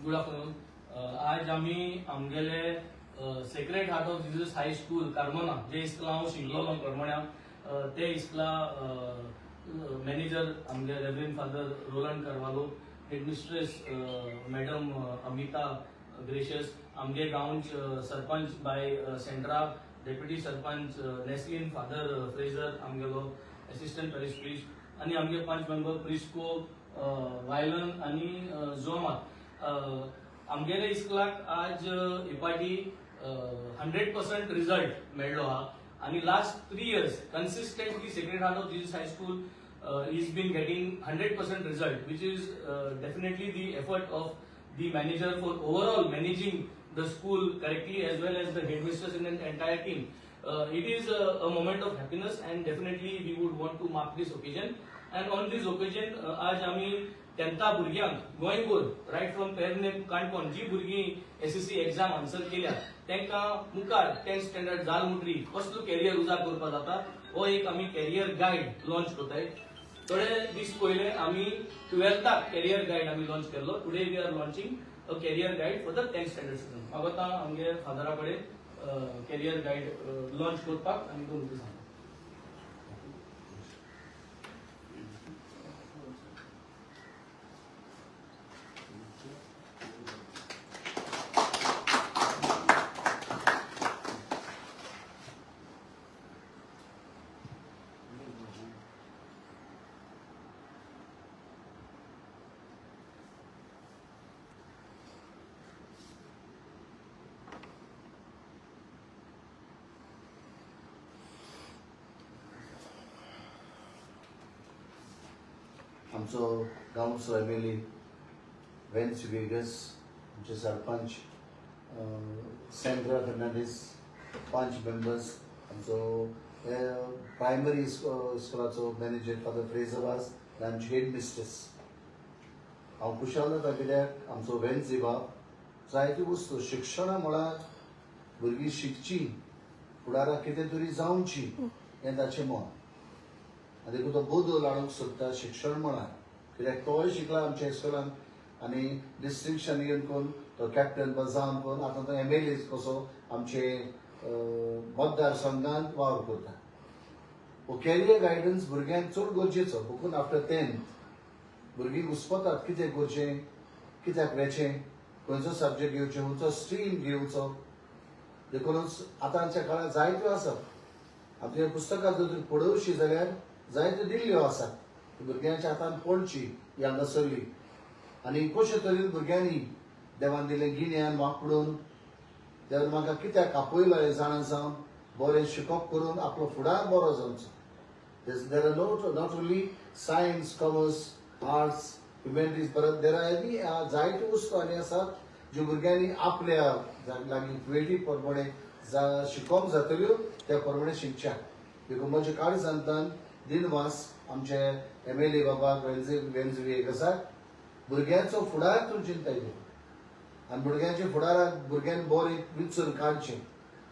Good afternoon. आज आम्ही आमगेले sacred heart of Jesus high school Carmona जे इस्कला हांव शिकलोलो करमण्या ते इस्कला मॅनेजर आमगे reverend father Roland Carvalho, headmistress madam Amita Gracias, आमगे गांवचे सरपंच बाय Sandra, deputy sarpanch Neslin father Fraser आमगेलो असिस्टंट पॅरिश प्रिस्ट आणि आमगे 5 मेंबर प्रिस्को वायलन आणि जोमात आमगेले इस्कलाक आज इपाटी 100% रिझल्ट मेळ्ळो हा आणि last 3 years consistently Sacred Heart of Jesus High School is been getting 100% result, which is definitely the effort of the manager for overall managing the school correctly as well as the headmistress and the entire team. It is a moment of happiness and definitely we would want to mark this occasion. And on this occasion, आज आम्ही 10th भुरग्यांक गोंयभर right from पेरने Canacona जी भुरगीं SSC exam answer केल्या तांकां मुखार 10th standard जाल म्हणटरी कसलो कॅरियर उजार करपा जाता हो एक आमी कॅरियर गायड लॉन्च करताय. थोडे दीस पयले आमी 12th कॅरियर गायड आमी लॉन्च केल्लो. Today we are launching a career guide for the 10th standard student. हांव आतां आमगे फादरा कडेन कॅरियर गायड लॉन्च करपाक आनी दोन दीस सांगता. आमचो गांवचो MLA वेन्स वेगस, आमचे सरपंच सेंड्रा फर्नांडीस, 5 मेंबर्स, आमचो प्रायमरी स्कुलाचो मॅनेजर फादर फ्रेजर वास आनी आमची हेड मिस्ट्रेस. हांव खुशाल जाता कित्याक आमचो वेन्स इबाब जायती वस्तू शिक्षणा म्हळ्यार भुरगीं शिकची, फुडाराक कितें तरी जावची हें ताचें मन. आनी देखून तो बदल हाडूंक सोदता शिक्षण म्हणान, कित्याक तोय शिकला आमच्या इस्कॉलान आनी डिस्टिंक्शन येवन कोण तो कॅप्टन जावन कोण आतां तो MLA कसो आमचे मतदारसंघांत वावर करता. हो कॅरियर गायडन्स भुरग्यांक चड गरजेचो. देखून आफ्टर 10th भुरगीं घुस्पतात कितें करचें, कित्याक वेचें, खंयचो सब्जेक्ट घेवचो, खंयचो स्ट्रीम घेवचो. देखूनच आतांच्या काळांत जायत्यो आसात. आमच्या पुस्तकां जर पळोवशी जाल्यार जायत्यो दिल्ल्यो आसात भुरग्यांच्या हातान पडची ह्या नसली. आनी कशे तरेन भुरग्यांनी देवान दिलें गिन्यान वापरून देवान म्हाका कित्याक आपयलो हे जाणा जावन बरें शिकप करून आपलो फुडार बरो जावचो. There are not only science, commerce, arts, humanities, but there are any जायत्यो वस्तू आनी आसात ज्यो भुरग्यांनी आपल्या लागीं वेळी प्रमाणे शिकोवंक जातल्यो त्या प्रमाणे शिकच्या. देखून म्हजे काळजांतल्यान दिनवास आमचे MLA बाबाक वेन्स वेगसाक भुरग्यांचो फुडार तूं चिंताय आनी भुरग्यांच्या फुडाराक भुरग्यांनी बरें विचून काडचें,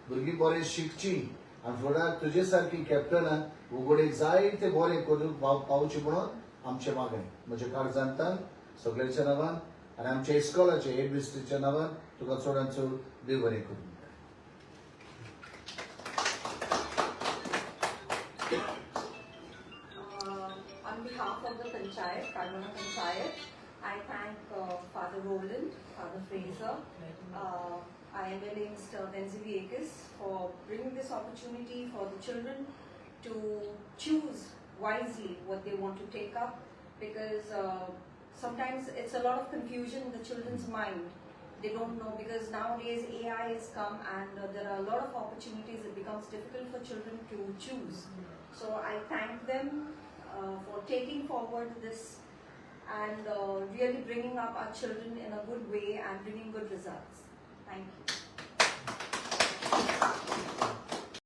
भुरगीं बरें शिकचीं आनी फुडार तुजे सारकी कॅप्टनान उगोडेक जायते बरें करून पावचें म्हणून आमचें मागणें. म्हज्या काळजांतल्यान सगळ्यांच्या नांवान आनी आमच्या इस्कॉलाच्या हेडमिस्ट्रीच्या नांवान तुका चडांत चड देव बरें करूं. On behalf of the Panchayat, Karmana Panchayat, I thank Father Roland, Father Fraser, MLA Mr. Wensley Akis for bringing this opportunity for the children to choose wisely what they want to take up, because sometimes it's a lot of confusion in the children's mind. They don't know, because nowadays AI has come and there are a lot of opportunities. It becomes difficult for children to choose. So I thank them for taking forward this and really bringing up our children in a good way and bringing good results. Thank you.